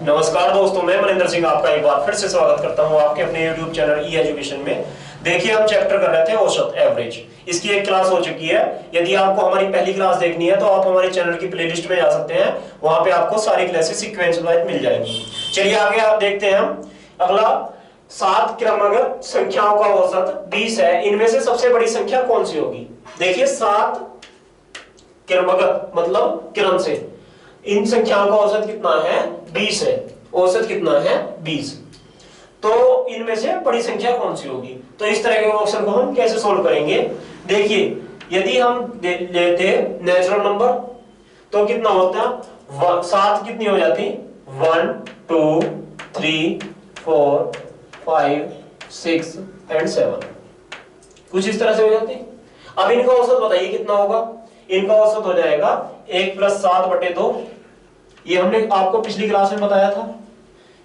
नमस्कार दोस्तों, मैं मनिंदर सिंह आपका एक बार फिर से स्वागत करता हूं आपके अपने YouTube चैनल ई एजुकेशन में। देखिए, हम चैप्टर कर रहे थे औसत एवरेज। इसकी एक क्लास हो चुकी है। यदि आपको हमारी पहली क्लास देखनी है तो आप हमारे चैनल की प्लेलिस्ट में जा सकते हैं, वहां पे आपको सारी क्लासेस सीक्वेंस वाइज मिल जाएंगी। चलिए आगे आप देखते हैं। हम अगला 7 क्रमागत संख्याओं का औसत 20 है। इनमें से सबसे बड़ी संख्या कौन सी होगी? देखिए, 7 क्रमागत मतलब क्रम से इन संख्याओं का औसत कितना है? 20 है। औसत कितना है? 20। तो इनमें से बड़ी संख्या कौन सी होगी? तो इस तरह के क्वेश्चन को हम कैसे सोल्व करेंगे? देखिए, यदि हम लेते नेचुरल नंबर तो कितना होता? 7 कितनी हो जाती? 1 2 3 4 5 6 एंड 7, कुछ इस तरह से हो जाती। अब इनका औसत बताइए कितना होगा? इनका औसत हो जाएगा 1 + 7/2। ये हमने आपको पिछली क्लास में बताया था।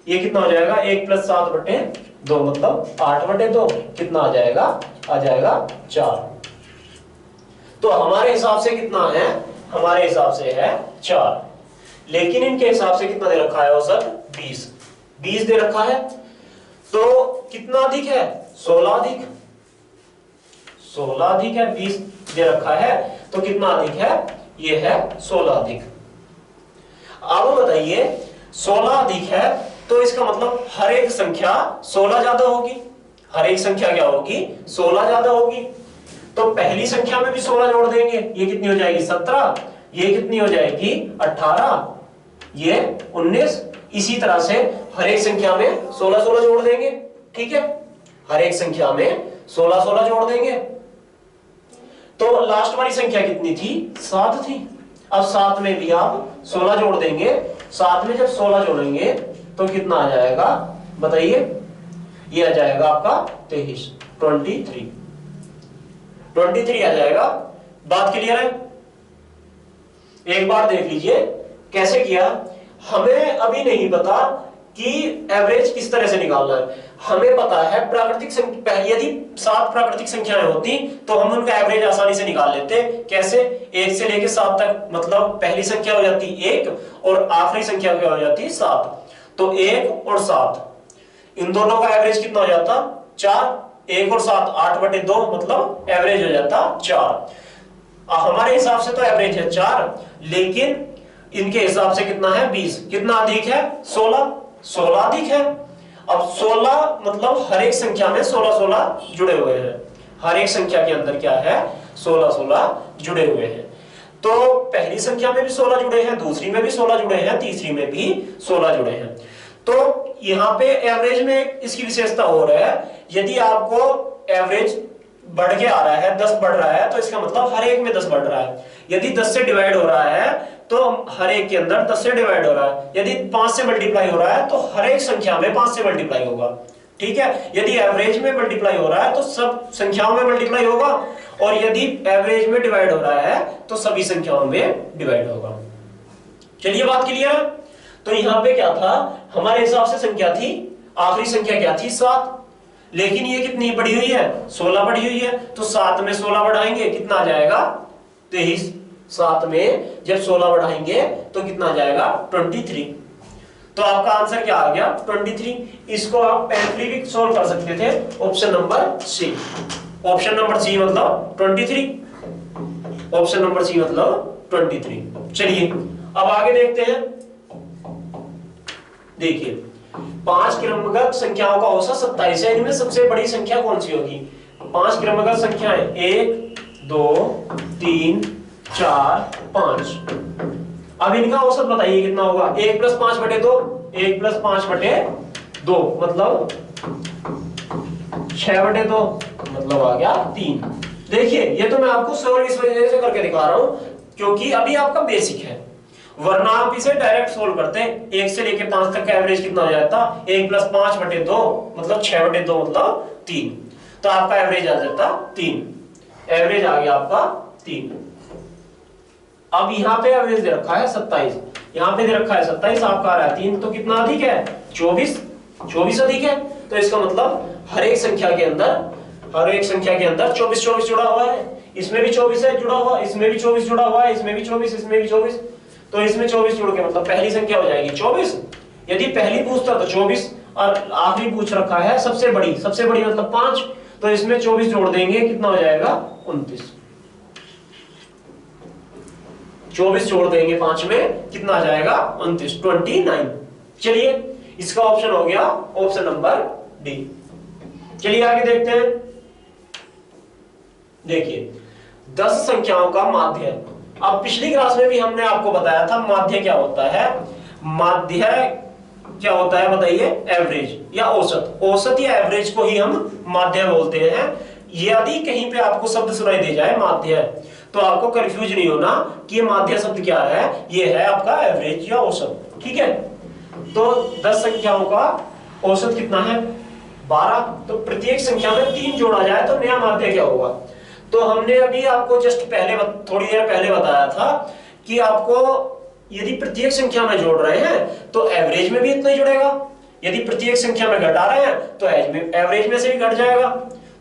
ये कितना हो जाएगा? 1 + 7/2 मतलब 8/2। कितना आ जाएगा? आ जाएगा 4। तो हमारे हिसाब से कितना है? हमारे हिसाब से है 4, लेकिन इनके हिसाब से कितना दे रखा है? औसत 20 दे रखा है। तो कितना अधिक है? 16 अधिक। 16 अधिक है, 20 दे रखा है, तो कितना अधिक है? ये है 16 अधिक। अब बताइए, 16 अधिक है तो इसका मतलब हर एक संख्या 16 ज्यादा होगी। हर एक संख्या क्या होगी? 16 ज्यादा होगी। तो पहली संख्या में भी 16 जोड़ देंगे, ये कितनी हो जाएगी? 17। ये कितनी हो जाएगी? 18। ये 19। इसी तरह से हर एक संख्या में 16 जोड़ देंगे। ठीक है, हर एक संख्या में 16 जोड़ देंगे। तो लास्ट वाली संख्या कितनी थी? 7 थी। अब 7 में भी आप 16 जोड़ देंगे। 7 में जब 16 जोड़ेंगे तो कितना आ जाएगा? बताइए। ये आ जाएगा आपका 23, 23 आ जाएगा। बात क्लियर है? एक बार देख लीजिए कैसे किया। हमें अभी नहीं पता कि एवरेज किस तरह से निकालना है। हमें पता है प्राकृतिक संख्या, यदि 7 प्राकृतिक संख्याएं होती तो हम उनका एवरेज आसानी से निकाल लेते। कैसे? 1 से लेके 7 तक, मतलब पहली संख्या हो जाती 1 और आखिरी संख्या क्या हो जाती? 7। तो 1 और 7, इन दोनों का एवरेज कितना हो जाता? 4। 1 और 7 8/2 मतलब एवरेज हो जाता 4। हमारे हिसाब से तो एवरेज है 4, लेकिन इनके हिसाब से कितना है? 20। कितना अधिक है? 16 अधिक है। अब 16 मतलब हर एक संख्या में 16 जुड़े हुए हैं। हर एक संख्या के अंदर क्या है? 16 जुड़े हुए हैं। तो पहली संख्या में भी 16 जुड़े हैं, दूसरी में भी 16 जुड़े हैं, तीसरी में भी 16 जुड़े हैं। तो यहाँ पे एवरेज में इसकी विशेषता और है। यदि आपको एवरेज बढ़ के आ रहा है, 10 बढ़ रहा है, तो इसका मतलब हर एक में 10 बढ़ रहा है। यदि 10 से डिवाइड हो रहा है तो हर एक के अंदर 10 से डिवाइड हो रहा है। यदि 5 से मल्टीप्लाई हो रहा है तो हर एक संख्या में 5 से मल्टीप्लाई होगा। ठीक है, यदि एवरेज में मल्टीप्लाई हो रहा है तो सब संख्याओं में मल्टीप्लाई होगा, और यदि एवरेज में डिवाइड हो रहा है तो सभी संख्याओं में डिवाइड होगा। चलिए, बात क्लियर है? तो यहां पे क्या था? हमारे हिसाब से संख्या थी, आखिरी संख्या क्या थी? 7। लेकिन ये कितनी बढ़ी हुई है? 16 बढ़ी हुई है। तो 7 में 16 बढ़ाएंगे, कितना आ जाएगा? 23। 7 में जब 16 बढ़ाएंगे तो कितना आ जाएगा? 23। तो आपका आंसर क्या आ गया? 23। इसको आप पेनफ्री भी सोल्व कर सकते थे। Option number C. Option number C मतलब 23। ऑप्शन नंबर सी मतलब 23। चलिए अब आगे देखते हैं। देखिए, 5 क्रमागत संख्याओं का औसत 27 है। इनमें सबसे बड़ी संख्या कौन सी होगी? 5 क्रमागत संख्याएं 1 2 3 4 5। अब इनका औसत बताइए कितना होगा? 1 + 5/2। 1 + 5/2 मतलब 6/2 मतलब आ गया 3। देखिए, ये तो मैं आपको सोल्व इस वजह से करके दिखा रहा हूं क्योंकि अभी आपका बेसिक है, वरना आप इसे डायरेक्ट सोल्व करते हैं। 1 से लेके 5 तक का एवरेज कितना हो जाता? 1 + 5/2 मतलब 6/2 मतलब 3। तो आपका एवरेज आ जाता 3। एवरेज आ गया आपका 3। अब यहाँ पे एवरेज दे रखा है 27, यहाँ पे दे रखा है 27, आपका आ रहा है 3। तो कितना अधिक है? 24 अधिक है। तो इसका मतलब हर एक संख्या के अंदर 24 जुड़ा हुआ है। इसमें भी 24 है जुड़ा हुआ, इसमें भी 24 जुड़ा हुआ है, इसमें भी 24, इसमें भी 24। तो इसमें 24 जुड़ के मतलब पहली संख्या हो जाएगी 24, यदि पहली पूछता तो 24 और आखिरी पूछ रखा है सबसे बड़ी मतलब 5, तो इसमें 24 जोड़ देंगे कितना हो जाएगा 29। 24 जोड़ देंगे 5 में कितना आ जाएगा 29, 29। चलिए इसका ऑप्शन हो गया ऑप्शन नंबर डी। चलिए आगे देखते हैं। देखिए 10 संख्याओं का माध्य। अब पिछली क्लास में भी हमने आपको बताया था माध्य क्या होता है। माध्य क्या होता है बताइए, एवरेज या औसत। औसत या एवरेज को ही हम माध्य बोलते हैं। यदि कहीं पे आपको शब्द सुनाई दे जाए माध्य, तो आपको कंफ्यूज नहीं होना कि ये माध्य शब्द क्या है, ये है आपका एवरेज या औसत। ठीक है, तो 10 संख्याओं का औसत कितना है 12। तो प्रत्येक संख्या में 3 जोड़ा जाए तो नया माध्य क्या होगा। तो हमने अभी आपको जस्ट पहले थोड़ी देर पहले बताया था कि आपको यदि प्रत्येक संख्या में जोड़ रहे हैं तो एवरेज में भी इतना ही जुड़ेगा, यदि प्रत्येक संख्या में घटा रहे हैं तो एवरेज में से भी घट जाएगा।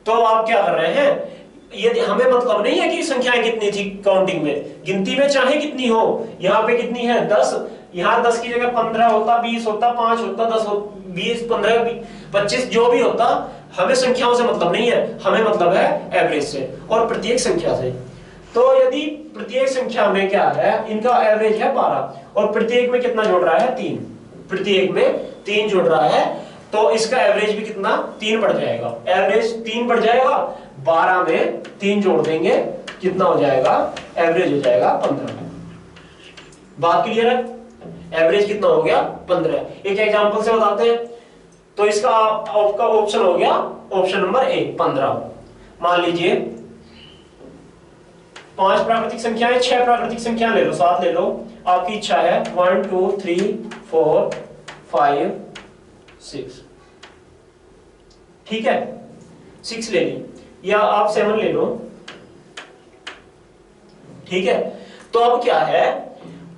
तो आप क्या कर रहे हैं, यदि हमें मतलब नहीं है कि संख्याएं कितनी थी काउंटिंग में, गिनती में चाहे कितनी हो, यहाँ पे कितनी है 10, यहाँ 10 की जगह 15 होता, 20 होता, 5 होता, 10 20 15 25 जो भी होता, हमें संख्याओं से मतलब नहीं है, हमें मतलब है एवरेज से और प्रत्येक संख्या से। तो यदि प्रत्येक संख्या में क्या है, इनका एवरेज है 12 और प्रत्येक में कितना जोड़ रहा है 3, प्रत्येक में 3 जोड़ रहा है, तो इसका एवरेज भी कितना 3 बढ़ जाएगा। एवरेज 3 बढ़ जाएगा, 12 में 3 जोड़ देंगे कितना हो जाएगा, एवरेज हो जाएगा 15। बात क्लियर है, एवरेज कितना हो गया 15। एक एग्जांपल से बताते हैं। तो इसका आपका ऑप्शन हो गया ऑप्शन नंबर ए 15। मान लीजिए 5 प्राकृतिक संख्याएं, 6 प्राकृतिक संख्या ले लो, 7 ले लो, आपकी इच्छा है 1 2 3 4 5 6। ठीक है, 6 ले ली या आप 7 ले लो। ठीक है, तो अब क्या है,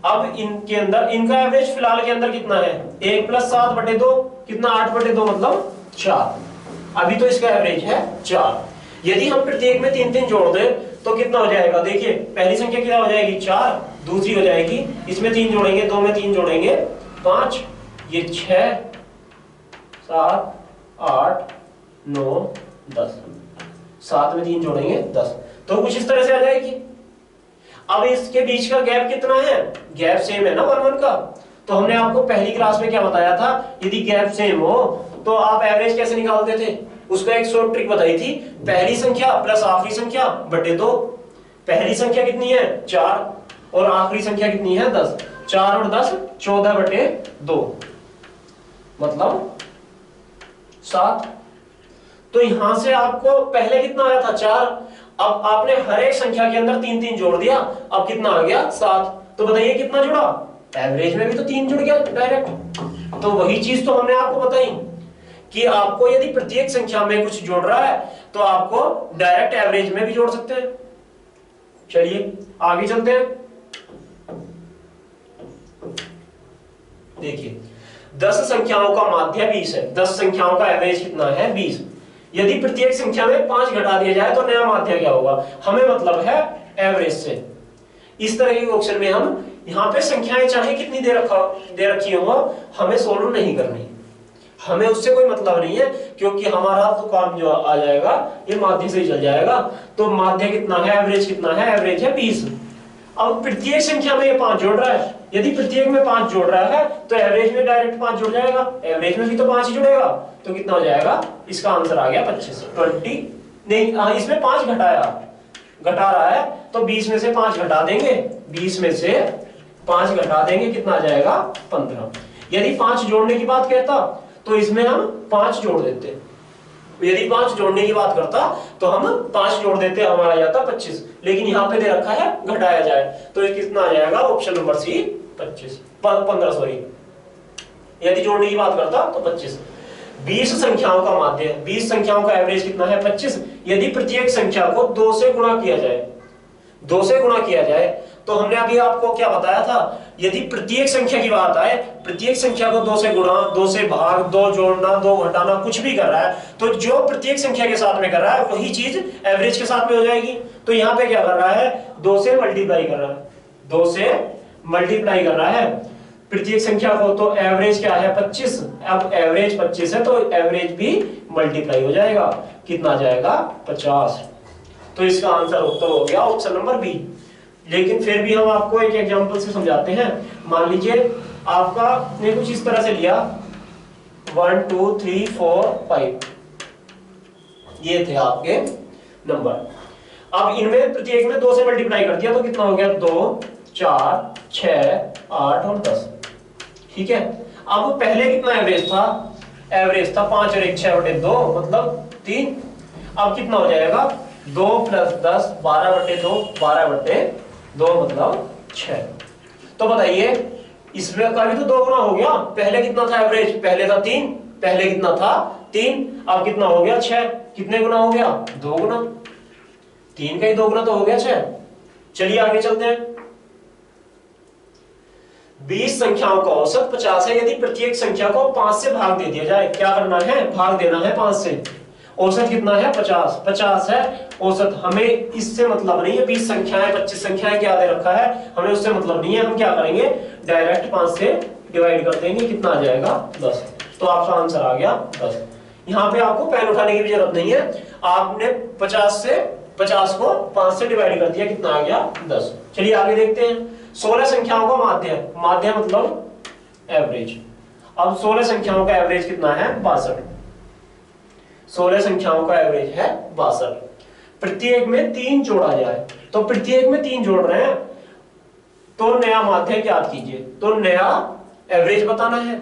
अब इनके अंदर इनका एवरेज फिलहाल के अंदर कितना है 1 + 7/2 कितना 8/2 मतलब 4। अभी तो इसका एवरेज है 4। यदि हम प्रत्येक में 3 जोड़ दें तो कितना हो जाएगा, देखिए पहली संख्या क्या हो जाएगी 4, दूसरी हो जाएगी, इसमें 3 जोड़ेंगे, 2 में 3 जोड़ेंगे 5, ये 6 7 8 9 10, 7 में 3 जोड़ेंगे 10, तो कुछ इस तरह से आ जाएगी। अब इसके बीच का गैप कितना है, गैप सेम है ना 1 1 का। तो हमने आपको पहली क्लास में क्या बताया था, यदि गैप सेम हो तो आप एवरेज कैसे निकालते थे, उसका एक शॉर्ट ट्रिक बताई थी, पहली संख्या प्लस आखिरी संख्या बटे 2। पहली संख्या कितनी है 4 और आखिरी संख्या कितनी है 10, 4 और 10 14/2 मतलब 7। तो यहां से आपको पहले कितना आया था 4, अब आपने हर एक संख्या के अंदर 3 3 जोड़ दिया, अब कितना आ गया 7। तो बताइए कितना जुड़ा, एवरेज में भी तो 3 जुड़ गया डायरेक्ट। तो वही चीज तो हमने आपको बताई कि आपको यदि प्रत्येक संख्या में कुछ जोड़ रहा है तो आपको डायरेक्ट एवरेज में भी जोड़ सकते हैं। चलिए आगे चलते हैं। देखिए 10 संख्याओं का माध्य 20 है, 10 संख्याओं का एवरेज कितना है 20। यदि प्रत्येक संख्या में 5 घटा दिया जाए तो नया माध्य क्या होगा, हमें मतलब है एवरेज से। इस तरह के क्वेश्चन में हम यहाँ पे संख्याएं चाहे कितनी दे रखी हो, हमें सोल्व नहीं करनी, हमें उससे कोई मतलब नहीं है, क्योंकि हमारा तो काम जो आ जाएगा ये माध्य से ही चल जाएगा। तो माध्य कितना है, एवरेज कितना है, एवरेज है 20। अब प्रत्येक संख्या में ये 5 जोड़ रहा है, यदि प्रत्येक में 5 जोड़ रहा है तो एवरेज में डायरेक्ट 5 जुड़ जाएगा, एवरेज में भी तो 5 ही जुड़ेगा, तो कितना हो जाएगा, इसका आंसर आ गया 25 20 नहीं, इसमें 5 घटा रहा है तो 20 में से 5 घटा देंगे, 20 में से 5 घटा देंगे कितना आ जाएगा 15। यदि 5 जोड़ने की बात कहता तो इसमें हम 5 जोड़ देते, यदि 5 जोड़ने की बात करता तो हम 5 जोड़ देते, हमारा जाता 25, लेकिन यहाँ पे दे रखा है घटाया जाए, तो ये कितना आ जाएगा ऑप्शन नंबर सी 15 सॉरी, यदि जोड़ने की बात करता तो 25। 20 संख्याओं का माध्य, 20 संख्याओं का एवरेज कितना है 25। यदि प्रत्येक संख्या को 2 से गुणा किया जाए, 2 से गुणा किया जाए, तो हमने अभी आपको क्या बताया था, यदि प्रत्येक संख्या की बात आए, प्रत्येक संख्या को 2 से गुणा, 2 से भाग, 2 जोड़ना, 2 घटाना, कुछ भी कर रहा है, तो जो प्रत्येक संख्या के साथ में कर रहा है वही चीज एवरेज के साथ में हो जाएगी। तो यहाँ पे क्या कर रहा है, 2 से मल्टीप्लाई कर रहा है, 2 से मल्टीप्लाई कर रहा है, प्रत्येक संख्या को, तो एवरेज क्या है 25। अब एवरेज 25 है तो एवरेज भी मल्टीप्लाई हो जाएगा, कितना आ जाएगा 50। तो इसका आंसर उत्तर हो गया ऑप्शन नंबर बी। लेकिन फिर भी हम आपको एक एग्जांपल से समझाते हैं। मान लीजिए आपका ने कुछ इस तरह से लिया 1 2 3 4 5, ये थे आपके नंबर। अब इनमें प्रत्येक में 2 से मल्टीप्लाई कर दिया तो कितना हो गया 2 4 6 8 और 10। ठीक है। अब पहले कितना एवरेज था, एवरेज था 5 और 1 6/2 मतलब 3। अब कितना हो जाएगा 2 + 10 12/2 12/2 मतलब 6। तो बताइए इसमें का भी तो 2 गुना हो गया। पहले कितना था एवरेज, पहले था 3, पहले कितना था 3, अब कितना हो गया 6। कितने गुना हो गया 2 गुना, 3 का ही 2 गुना तो हो गया 6। चलिए आगे चलते हैं। 20 संख्याओं का औसत 50 है। यदि प्रत्येक संख्या को 5 से भाग दे दिया जाए, क्या करना है, भाग देना है 5 से। औसत कितना है 50, 50 है औसत। हमें इससे मतलब नहीं है 20 संख्याएं 25 संख्याएं क्या दे रखा है, हमें उससे मतलब नहीं है। हम क्या करेंगे डायरेक्ट 5 से डिवाइड कर देंगे, कितना आ जाएगा 10। तो आपका आंसर आ गया 10। यहाँ पे आपको पेन उठाने की भी जरूरत नहीं है, आपने 50 को 5 से डिवाइड कर दिया, कितना आ गया 10। चलिए आगे देखते हैं। 16 संख्याओं का माध्य, माध्य मतलब एवरेज। अब 16 संख्याओं का एवरेज कितना है 62। 16 संख्याओं का एवरेज है 62। प्रत्येक में 3 जोड़ा जाए, तो प्रत्येक में 3 जोड़ रहे हैं तो नया माध्य ज्ञात कीजिए, तो नया एवरेज बताना है।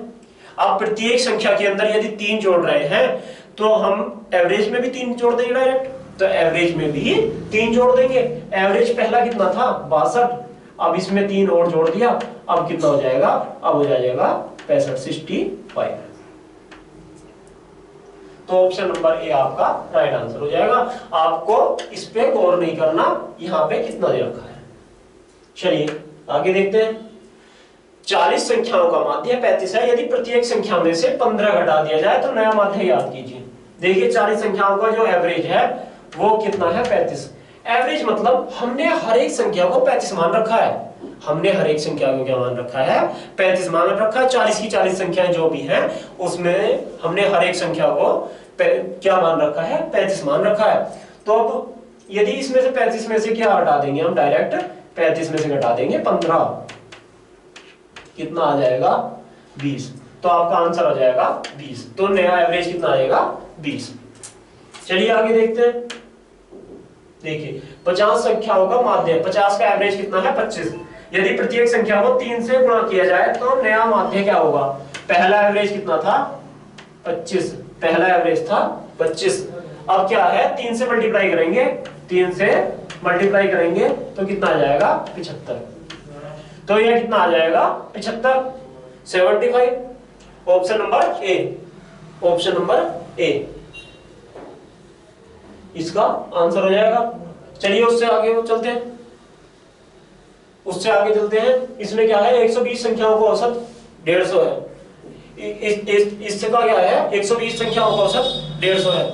अब प्रत्येक संख्या के अंदर यदि 3 जोड़ रहे हैं तो हम एवरेज में भी 3 जोड़ देंगे डायरेक्ट, तो एवरेज में भी 3 जोड़ देंगे। एवरेज पहला कितना था 62, अब इसमें 3 और जोड़ दिया, अब कितना हो जाएगा, अब हो जाएगा 65 65। तो ऑप्शन नंबर ए आपका राइट आंसर हो जाएगा। आपको इस पे गौर नहीं करना, यहां पे कितना दे रखा है। चलिए आगे देखते हैं। 40 संख्याओं का माध्य 35 है। यदि प्रत्येक संख्या में से 15 घटा दिया जाए तो नया माध्य याद कीजिए। देखिए 40 संख्याओं का जो एवरेज है वो कितना है 35। एवरेज मतलब हमने हर एक संख्या को 35 मान रखा है, हमने हर एक संख्या को क्या मान रखा है 35 मान रखा है। 40 की 40 संख्याएं जो भी हैं उसमें हमने हर एक संख्या को क्या मान रखा है 35 मान रखा है। तो अब यदि इसमें से 35 में से क्या हटा देंगे हम, डायरेक्ट 35 में से घटा देंगे 15, कितना आ जाएगा 20। तो आपका आंसर आ जाएगा 20। तो नया एवरेज कितना आएगा 20। चलिए आगे देखते हैं। देखिए 50 संख्याओं का माध्य, 50 का एवरेज कितना है 25। यदि प्रत्येक संख्या को 3 से गुणा किया जाए तो नया माध्य क्या होगा। पहला एवरेज कितना था 25, पहला एवरेज था 25। अब क्या है 3 से मल्टीप्लाई करेंगे, 3 से मल्टीप्लाई करेंगे तो कितना आ जाएगा 75। तो यह कितना आ जाएगा 75 75। Option number A, option number A इसका आंसर हो जाएगा। चलिए उससे आगे चलते हैं, उससे आगे चलते हैं। इसमें क्या है 120 संख्याओं का औसत 150 है। इससे का क्या है 120 संख्याओं का औसत 150 है,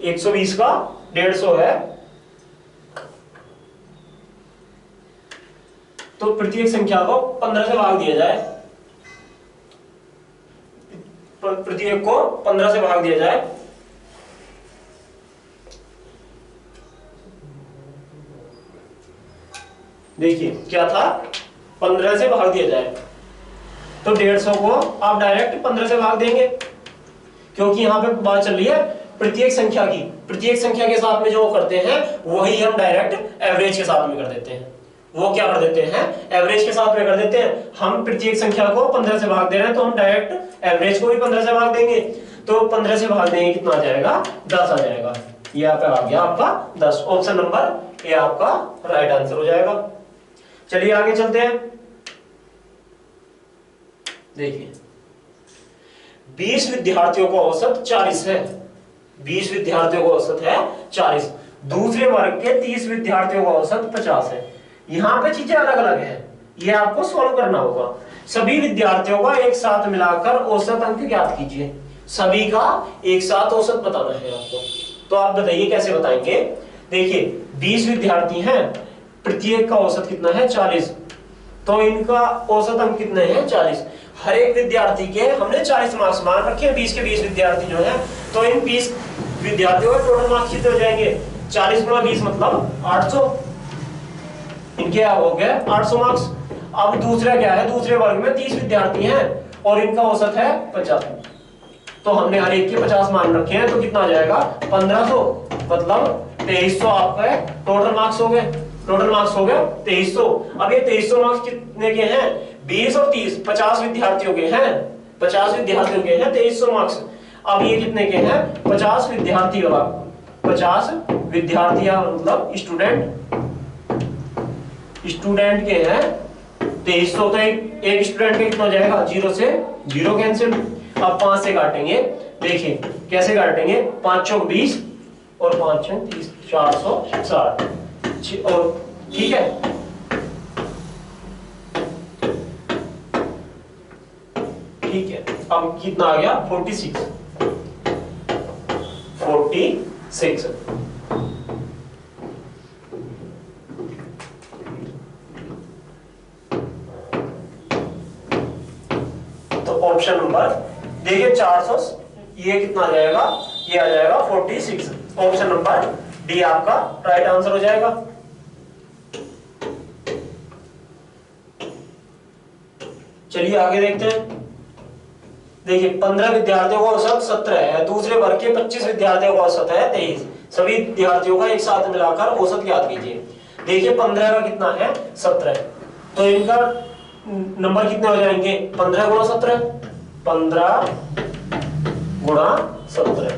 120 का 150 है। तो प्रत्येक संख्या को 15 से भाग दिया जाए, प्रत्येक को 15 से भाग दिया जाए देखिए क्या था 15 से भाग दिया जाए तो 150 को आप डायरेक्ट 15 से भाग देंगे, क्योंकि यहां पे बात चल रही है प्रत्येक संख्या की। प्रत्येक संख्या के साथ में जो करते हैं वही हम डायरेक्ट एवरेज के साथ में कर देते हैं। वो क्या कर देते हैं एवरेज के साथ में कर देते हैं। हम प्रत्येक संख्या को 15 से भाग दे रहे हैं तो हम डायरेक्ट एवरेज को भी 15 से भाग देंगे। तो 15 से भाग देंगे कितना आ जाएगा 10 आ जाएगा। ये यहाँ पे आ गया आपका 10। ऑप्शन नंबर ए आपका राइट आंसर हो जाएगा। चलिए आगे चलते हैं। देखिए 20 विद्यार्थियों का औसत 40 है, 20 विद्यार्थियों का औसत है 40। दूसरे वर्ग के 30 विद्यार्थियों का औसत 50 है। यहां पे चीजें अलग अलग है, ये आपको सॉल्व करना होगा। सभी विद्यार्थियों का एक साथ मिलाकर औसत अंक ज्ञात कीजिए। सभी का एक साथ औसत बताना है आपको। तो आप बताइए कैसे बताएंगे। देखिए 20 विद्यार्थी हैं, प्रत्येक का औसत कितना है 40। तो इनका औसत अंक कितने हैं 40। हर एक विद्यार्थी के हमने 40 मार्क्स मान रखे हैं, 20 के 20 विद्यार्थी जो है, तो इन 20 विद्यार्थियों का टोटल मार्क्स कितने हो जाएंगे 40 गुणा 20 मतलब 800। इनके हो गए 800 मार्क्स। अब दूसरा क्या है, दूसरे वर्ग में 30 विद्यार्थी हैं और इनका औसत है 50। तो हमने हर एक के 50 मान रखे हैं, तो कितना आ जाएगा 1500 मतलब 2300 आपका टोटल मार्क्स हो गए। टोटल मार्क्स हो गया 2300। अब ये 2300 मार्क्स कितने के हैं 20 और 30 50 विद्यार्थियों के हैं, 50 विद्यार्थियों के हैं 2300 मार्क्स। अब ये कितने के हैं 50 विद्यार्थी, 50 विद्यार्थियां मतलब स्टूडेंट के हैं 2300। तो एक स्टूडेंट का कितना हो जाएगा 0 से 0 कैंसिल। अब 5 से काटेंगे, देखिए कैसे काटेंगे 5 चौक 20 और 5 चौक 30 460 और ठीक है। ठीक है अब कितना आ गया 46। तो ऑप्शन नंबर देखिए 400, ये कितना आ जाएगा, ये आ जाएगा 46। ऑप्शन नंबर डी आपका राइट आंसर हो जाएगा। चलिए आगे देखते हैं। देखिए 15 विद्यार्थियों का औसत 17 है, दूसरे वर्ग के 25 विद्यार्थियों का औसत है 23। सभी विद्यार्थियों का एक साथ मिलाकर औसत ज्ञात कीजिए। देखिए 15 का कितना है 17, तो इनका नंबर कितने हो जाएंगे 15 गुणा 17, 15 गुणा 17।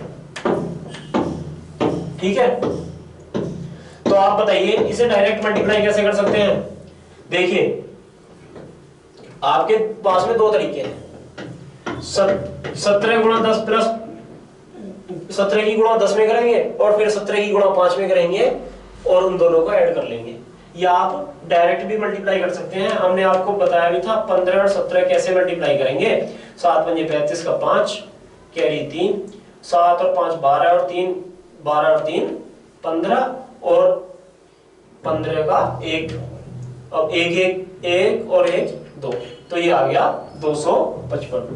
ठीक है, तो आप बताइए इसे डायरेक्ट मल्टीप्लाई कैसे कर सकते हैं। देखिए आपके पास में दो तरीके हैं, 17 गुणा 10 प्लस 17 की गुणा 10 में करेंगे और फिर 17 की गुणा 5 में करेंगे और उन दोनों को ऐड कर लेंगे, या आप डायरेक्ट भी मल्टीप्लाई कर सकते हैं। हमने आपको बताया भी था 15 और 17 कैसे मल्टीप्लाई करेंगे। 7 पंजे 35 का 5 कैरी 3, 7 और 5 12 और 3 12 और 3 15 और 15 का 1, अब 1 और 1 2, तो ये आ गया 255।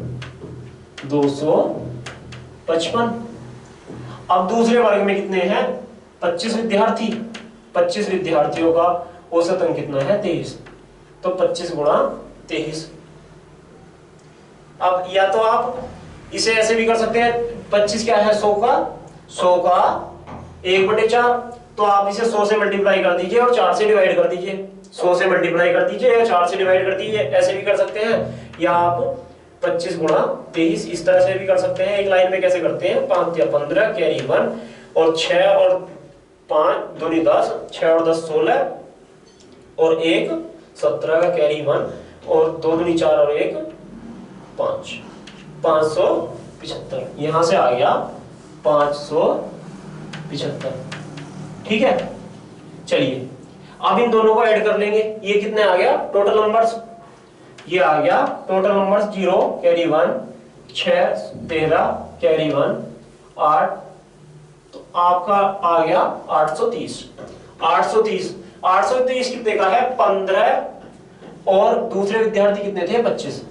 अब दूसरे वर्ग में कितने हैं 25 विद्यार्थी, 25 विद्यार्थियों का औसत अंक कितना है 23, तो 25 गुणा 23। अब या तो आप इसे ऐसे भी कर सकते हैं, 25 क्या है 100 का 1/4, तो आप इसे 100 से मल्टीप्लाई कर दीजिए और 4 से डिवाइड कर दीजिए। 100 से मल्टीप्लाई कर दीजिए या 4 से डिवाइड कर दीजिए, ऐसे भी कर सकते हैं। या आप 25 गुणा 23 इस तरह से भी कर सकते हैं। एक लाइन में कैसे करते हैं 5 या 15 कैरी 1 और 6 और 5 दूनी 10, 6 और 10 16 और 1 17 का कैरी 1 और 2 दूनी 4 और 1 5, 575। यहां से आ गया 575। ठीक है, चलिए अब इन दोनों को ऐड कर लेंगे। ये कितने आ गया टोटल नंबर्स, ये आ गया टोटल नंबर्स 0 कैरी 1 6 13 कैरी 1 8, तो आपका आ गया 830। 830 कितने का है 15 और दूसरे विद्यार्थी कितने थे 25,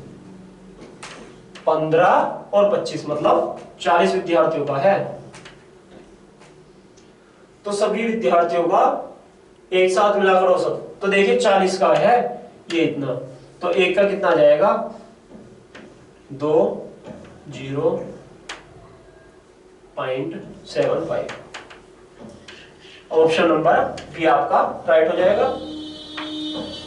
15 और 25 मतलब 40 विद्यार्थियों का है। तो सभी विद्यार्थियों का एक साथ मिलाकर औसत, तो देखिए 40 का है ये इतना, तो एक का कितना आ जाएगा 20.75। ऑप्शन नंबर बी आपका राइट हो जाएगा।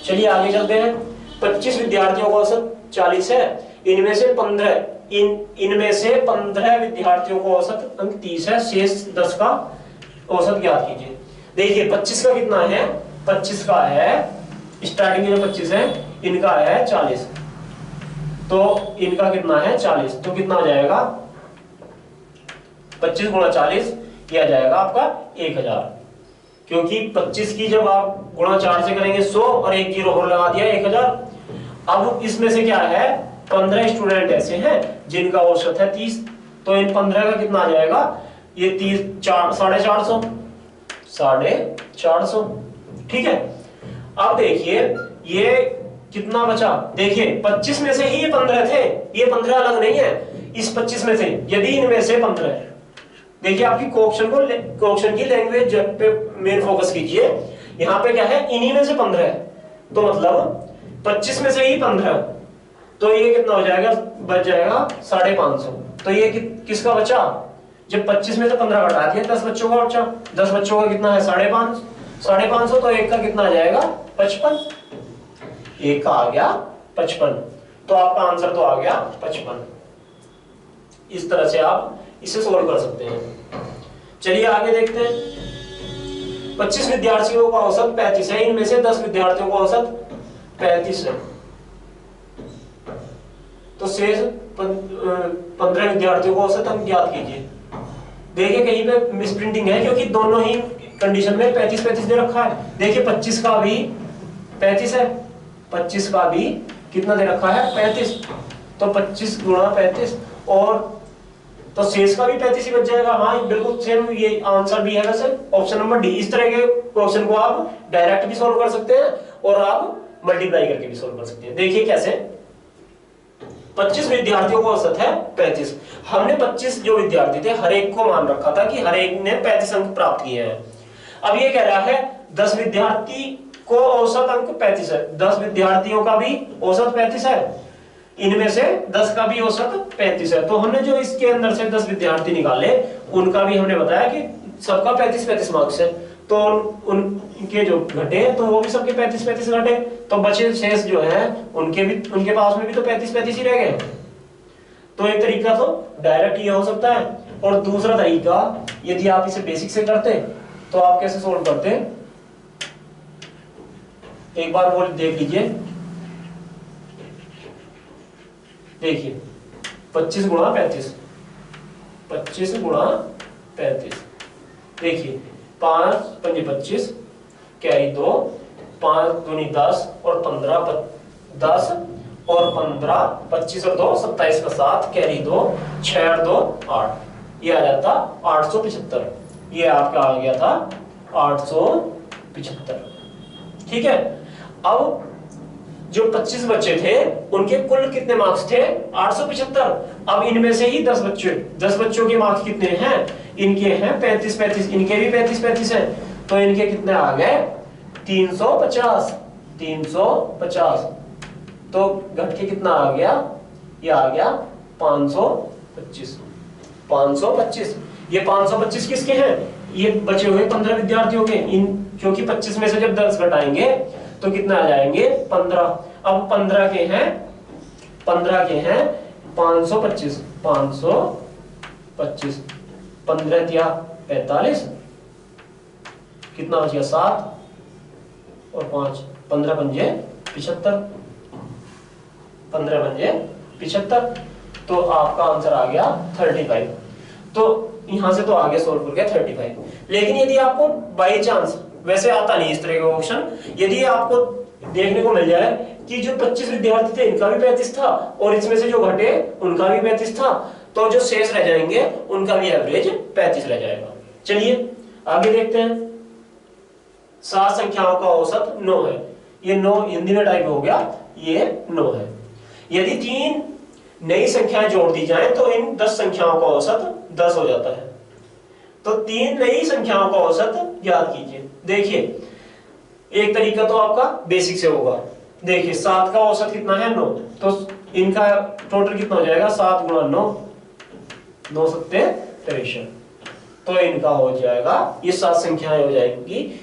चलिए आगे चलते हैं। 25 विद्यार्थियों का औसत 40 है, इनमें से 15 विद्यार्थियों का औसत अंक 30 है, शेष 10 का औसत ज्ञात कीजिए। देखिए 25 का कितना है 25 का है स्टार्टिंग में 25 है, इनका है 40, तो इनका कितना है 40, तो कितना आ जाएगा 25 गुणा 40, ये आ जाएगा आपका 1000, क्योंकि 25 की जब आप गुणा 4 से करेंगे 100 और एक 0 और लगा दिया 1000। अब इसमें से क्या है 15 स्टूडेंट ऐसे हैं जिनका औसत है 30, तो इन 15 का कितना आ जाएगा ये 30 450। ठीक है, अब देखिए ये कितना बचा? देखिए 25 में से ही ये 15 थे, ये 15 अलग नहीं है इस 25 में से। यदि इनमें से 15, देखिए आपकी क्वेश्चन की लैंग्वेज पे मेन फोकस कीजिए। यहाँ पे क्या है, इन्हीं में से 15 है, तो मतलब 25 में से ही 15, तो ये कितना हो जाएगा, बच जाएगा 550। तो ये किसका बचा? जब 25 में से 15 घटा दिया, 10 बच्चों का बचा। 10 बच्चों का कितना है? 550, तो एक का कितना आ जाएगा? 55। एक का आ गया 55, तो आपका आंसर तो आ गया 55। इस तरह से आप इसे सोल्व कर सकते हैं। चलिए आगे देखते हैं। 25 विद्यार्थियों का औसत 35 है, इनमें से 10 विद्यार्थियों का औसत 35 है, तो शेष 15 विद्यार्थियों का औसत हम ज्ञात कीजिए। देखिए कहीं पे मिसप्रिंटिंग है, क्योंकि दोनों ही कंडीशन में 35 दे रखा है। देखिए 25 का भी 35 है, 25 का भी कितना दे रखा है? 35, तो 25 गुणा 35, और तो शेष का भी 35 ही बच जाएगा। हाँ बिल्कुल सेम ये आंसर भी है वैसे, ऑप्शन नंबर डी। इस तरह के क्वेश्चन को आप डायरेक्ट भी सॉल्व कर सकते हैं और आप मल्टीप्लाई करके भी सॉल्व कर सकते हैं। देखिए कैसे, 25 विद्यार्थियों का औसत है 35। हमने 25 जो विद्यार्थी थे हर एक को मान रखा था कि हर एक ने 35 अंक प्राप्त किए हैं। अब ये कह रहा है 10 विद्यार्थी को औसत अंक 35 है, 10 विद्यार्थियों का भी औसत 35 है, इनमें से 10 का भी औसत 35 है। तो हमने जो इसके अंदर से 10 विद्यार्थी निकाले, उनका भी हमने बताया कि सबका 35 मार्क्स है, तो उनके जो घटे तो वो भी सबके 35 घटे, तो बचे शेष जो है उनके पास में भी तो 35 ही रह गए। तो एक तरीका तो डायरेक्ट ये हो सकता है, और दूसरा तरीका यदि आप इसे बेसिक से करते तो आप कैसे सोल्व करते, एक बार वो देख लीजिए। देखिए 25 गुणा 35, 25 गुणा 35, देखिए 5 पंजे 25, कैरी 2, 5 दूनी 10 और 15 10 और 15 25 और 2 27 का 7, कैरी 2, 6 और 2 8, ये आ जाता 875। ये आपका आ गया था 875। ठीक है, अब जो 25 बच्चे थे उनके कुल कितने मार्क्स थे? 875। अब इनमें से ही 10 बच्चों के मार्क्स कितने हैं? इनके हैं 35, इनके भी 35 हैं, तो इनके कितने आ गए? 350। तो घट के कितना आ गया? ये आ गया 525। ये 525 किसके हैं? ये बचे हुए 15 विद्यार्थियों के। इन क्योंकि 25 में से जब 10 घटाएंगे तो कितना आ जाएंगे? 15। अब 15 के हैं 525, 15 दिया 45, कितना बच गया? 7 और 5, 15 पंजे 75, 15 पंजे 75, तो आपका आंसर आ गया 35। तो यहां से तो आगे सोल्व कर गया 35। लेकिन यदि आपको बाई चांस, वैसे आता नहीं इस तरह का क्वेश्चन, यदि आपको देखने को मिल जाए कि जो 25 विद्यार्थी थे इनका भी 35 था और इसमें से जो घटे उनका भी 35 था, तो जो शेष रह जाएंगे उनका भी एवरेज 35 रह जाएगा। चलिए आगे देखते हैं। 7 संख्याओं का औसत 9 है। ये 9 हिंदी में टाइप हो गया, ये 9 है। यदि 3 नई संख्याएं जोड़ दी जाएं तो इन 10 संख्याओं का औसत 10 हो जाता है। तो 3 नई संख्याओं का औसत याद कीजिए। देखिए एक तरीका तो आपका बेसिक से होगा। देखिए 7 का औसत कितना है? 9, तो इनका टोटल कितना हो जाएगा? 7 गुणा 9, 9 सत्ते 63, तो इनका हो जाएगा, ये 7 संख्याएं हो जाएंगी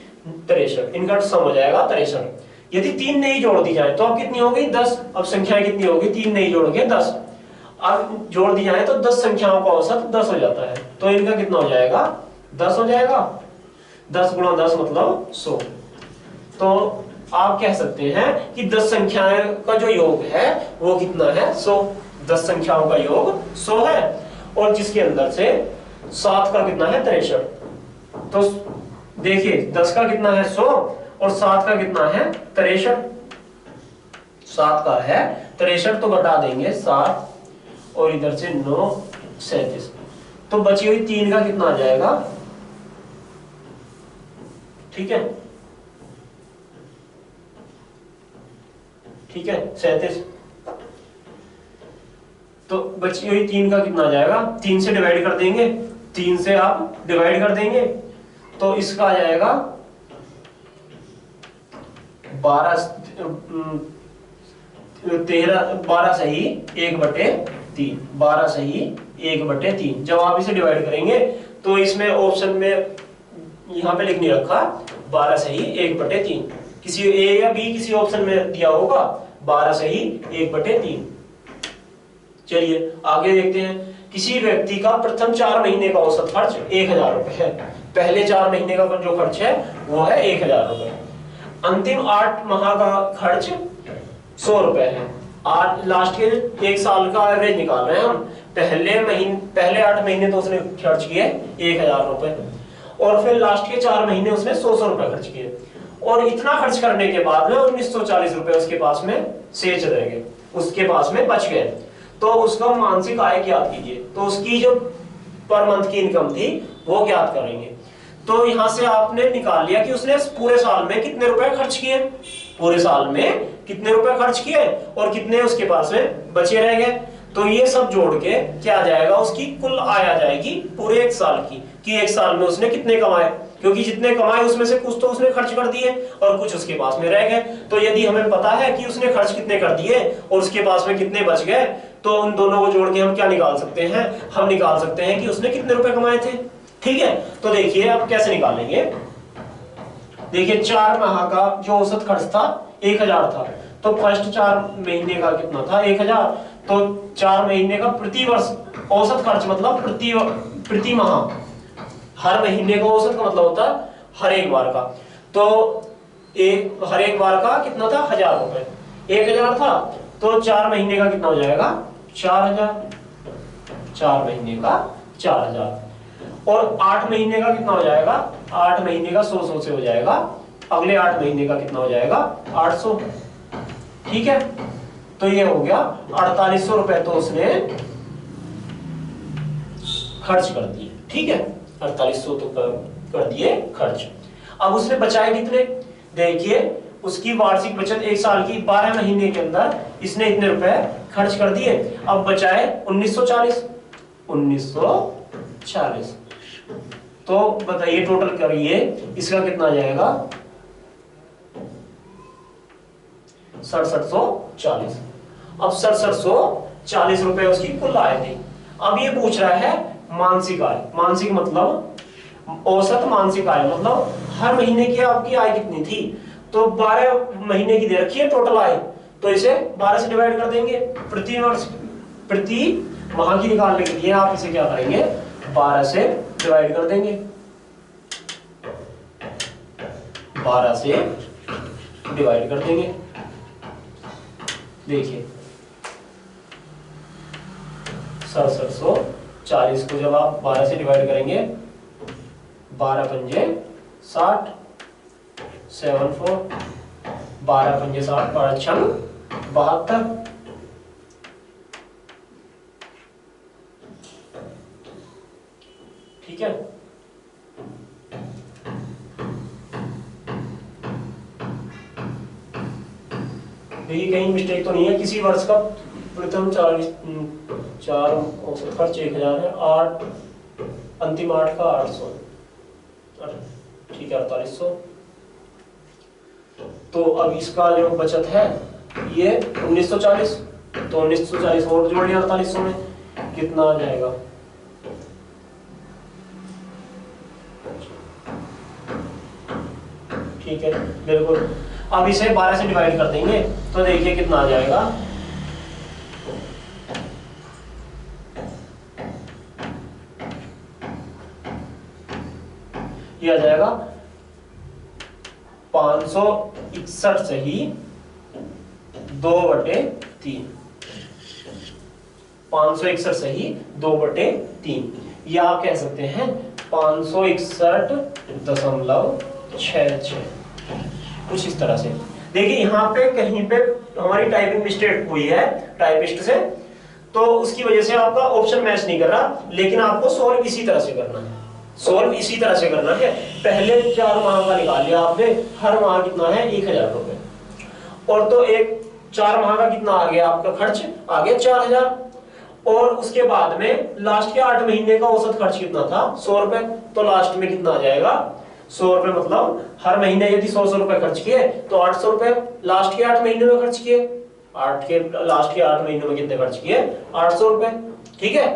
63, इनका सम हो जाएगा 63। यदि 3 नई जोड़ दी जाए तो अब कितनी हो गई? 10। अब संख्याएं कितनी होगी? 3 नई जोड़ के 10। अब जोड़ दी जाए तो 10 संख्याओं का औसत 10 हो जाता है, तो इनका कितना हो जाएगा? 10 हो जाएगा। 10 गुणा 10 मतलब 100। तो आप कह सकते हैं कि 10 संख्याएं का जो योग है वो कितना है? 100। 10 संख्याओं का योग 100 है, और जिसके अंदर से 7 का कितना है? 63। तो देखिए 10 का कितना है? 100 और 7 का कितना है? 63। 7 का है 63, तो घटा देंगे 7 और इधर से 9 37, तो बची हुई 3 का कितना आ जाएगा? ठीक है, ठीक है 37। तो बची हुई 3 का कितना आ जाएगा, 3 से डिवाइड कर देंगे, 3 से आप डिवाइड कर देंगे तो इसका आ जाएगा 12 सही 1/3, 12 सही 1/3। जब आप इसे डिवाइड करेंगे तो इसमें ऑप्शन में यहाँ पे लिख नहीं रखा 12 सही 1/3, किसी ए या बी किसी ऑप्शन में दिया होगा 12 सही 1/3। चलिए आगे देखते हैं। किसी व्यक्ति का प्रथम 4 महीने का औसत खर्च 1000 रुपए है। पहले 4 महीने का जो खर्च है वो है 1000 रुपए। अंतिम 8 माह का खर्च 100 रुपए है। आज लास्ट के 1 साल का एवरेज निकाल रहे हैं हम। पहले 8 महीने तो उसने खर्च किए 1000 रुपए और फिर लास्ट के 4 महीने उसने 100 रुपए खर्च किए और इतना खर्च करने के बाद में 1940 रुपए उसके पास में शेष रह गए, उसके पास में बच गए। तो उसका मानसिक आय ज्ञात कीजिए। तो उसकी जो पर मंथ की इनकम थी वो ज्ञात करेंगे। तो यहां से आपने निकाल लिया कि उसने पूरे साल में कितने रुपए खर्च किए, पूरे साल में कितने रुपए खर्च किए और कितने उसके पास में बचे रह गए। तो ये सब जोड़ के क्या आ जाएगा, उसकी कुल आय आ जाएगी पूरे 1 साल की, कि 1 साल में उसने कितने कमाए, क्योंकि जितने कमाए उसमें से कुछ तो उसने खर्च कर दिए और कुछ उसके पास में रह गए। तो यदि हमें पता है कि उसने खर्च कितने कर दिए और उसके पास में कितने बच गए, तो उन दोनों को जोड़ के हम क्या निकाल सकते हैं, हम निकाल सकते हैं कि उसने कितने रुपए कमाए थे। ठीक है, तो देखिए अब कैसे निकालेंगे। देखिए 4 माह का जो औसत खर्च था 1000 था, तो फर्स्ट 4 महीने का कितना था 1000, तो 4 महीने का प्रति वर्ष औसत खर्च मतलब प्रति माह, हर महीने का औसत का मतलब होता है हर एक बार का। तो हर एक बार का कितना था 1000 रुपए, 1000 था तो 4 महीने का कितना हो जाएगा 4000, 4 महीने का 4000 और 8 महीने का कितना हो जाएगा, 8 महीने का 100 से हो जाएगा, अगले 8 महीने का कितना हो जाएगा 800। ठीक है, तो ये हो गया 4800 रुपए तो उसने खर्च कर दिए। ठीक है, 4800 तो कर दिए खर्च। अब उसने बचाए कितने, देखिए उसकी वार्षिक बचत 1 साल की 12 महीने के अंदर इसने इतने रुपए खर्च कर दिए। अब बचाए 1940। तो बताइए टोटल करिए इसका कितना आ जाएगा 6740। अब 6740 रुपए उसकी कुल आय थी। अब ये पूछ रहा है मानसिक आय, मानसिक मतलब औसत मानसिक आय मतलब हर महीने की आपकी आय कितनी थी। तो 12 महीने की दे रखी है टोटल आय, तो इसे 12 से डिवाइड कर देंगे। प्रति माह की निकालने के लिए आप इसे क्या करेंगे 12 से डिवाइड कर देंगे, 12 से डिवाइड कर देंगे। देखिए 6740 को जब आप 12 से डिवाइड करेंगे, 12 पंजे 60, 74, 12 पंजे 60, 12 छंग 72। ठीक है, देखिए कहीं मिस्टेक तो नहीं है। किसी वर्ष का प्रथम 4 औसत खर्च 1000 है, 8 अंतिम 8 का 800, ठीक है 4800। तो अब इसका जो बचत है ये 1940, तो 1940 और जोड़ लिया 4800 में, कितना आ जाएगा ठीक है बिल्कुल। अब इसे 12 से डिवाइड कर देंगे तो देखिए कितना आ जाएगा, ये आ जाएगा 561 सही 2/3, 561 सही 2/3, या आप कह सकते हैं 561.66, कुछ इस तरह से। देखिए यहाँ पे कहीं पे हमारी टाइपिंग मिस्टेक हुई है टाइपिस्ट से, तो उसकी वजह से आपका ऑप्शन मैच नहीं कर रहा, लेकिन आपको सोल्व इसी तरह से करना है, सोल्व इसी तरह से करना है। पहले 4 माह का निकाल लिया आपने, हर माह कितना है 1000 रुपए, और तो एक 4 माह का कितना आ गया आपका खर्च, आ गया 4000। और उसके बाद में लास्ट के 8 महीने का औसत खर्च कितना था, 100 रुपए। तो लास्ट में कितना आ जाएगा, 100 रुपए, मतलब हर महीने यदि 100 रुपए खर्च किए तो 800 रुपए लास्ट के 8 महीने में खर्च किए। लास्ट के 8 महीनों में कितने खर्च किए, 800 रुपए। ठीक है,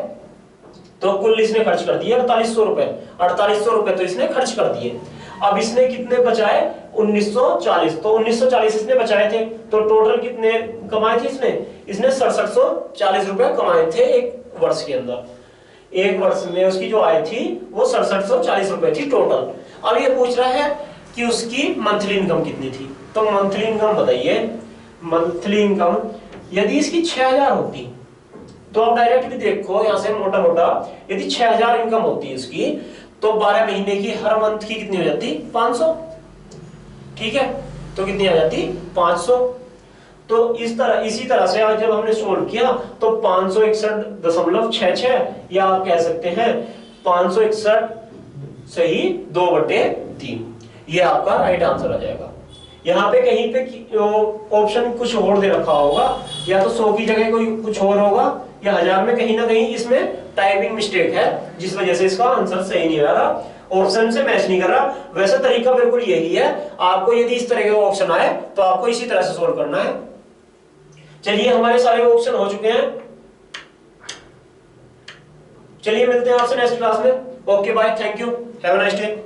तो कुल इसने खर्च कर दिए 4800 रुपए। 4800 रुपए तो इसने खर्च कर दिए। अब इसने कितने बचाए, 1940। तो 1940 इसने बचाए थे, तो टोटल कितने कमाए थे इसने, इसने 6740 रुपए कमाए थे एक वर्ष के अंदर। एक वर्ष में उसकी जो आय थी वो 6740 रुपए थी टोटल। अब ये पूछ रहा है कि उसकी मंथली इनकम कितनी थी। तो मंथली इनकम बताइए, मंथली इनकम यदि इसकी 6000 होती, तो आप डायरेक्ट भी देखो यहां से मोटा मोटा, यदि 6000 इनकम होती है इसकी, तो 12 महीने की हर मंथ की कितनी हो जाती, 500। ठीक है, तो कितनी आ जाती, 500। तो इसी तरह से आज जब हमने सोल्व किया तो 561.66, या आप कह सकते हैं 561 सही 2/3, ये आपका राइट आंसर आ जाएगा। यहाँ पे कहीं पे ऑप्शन कुछ और दे रखा होगा, या तो 100 की जगह कोई कुछ और होगा, या 1000 में कहीं ना कहीं इसमें टाइपिंग मिस्टेक है, जिस वजह से इसका आंसर सही नहीं आ रहा, ऑप्शन से मैच नहीं कर रहा। वैसे तरीका बिल्कुल यही है, आपको यदि इस तरह के ऑप्शन आए तो आपको इसी तरह से सोल्व करना है। चलिए, हमारे सारे ऑप्शन हो चुके हैं। चलिए मिलते हैं आपसे नेक्स्ट क्लास में। Okay bye, thank you, have a nice day.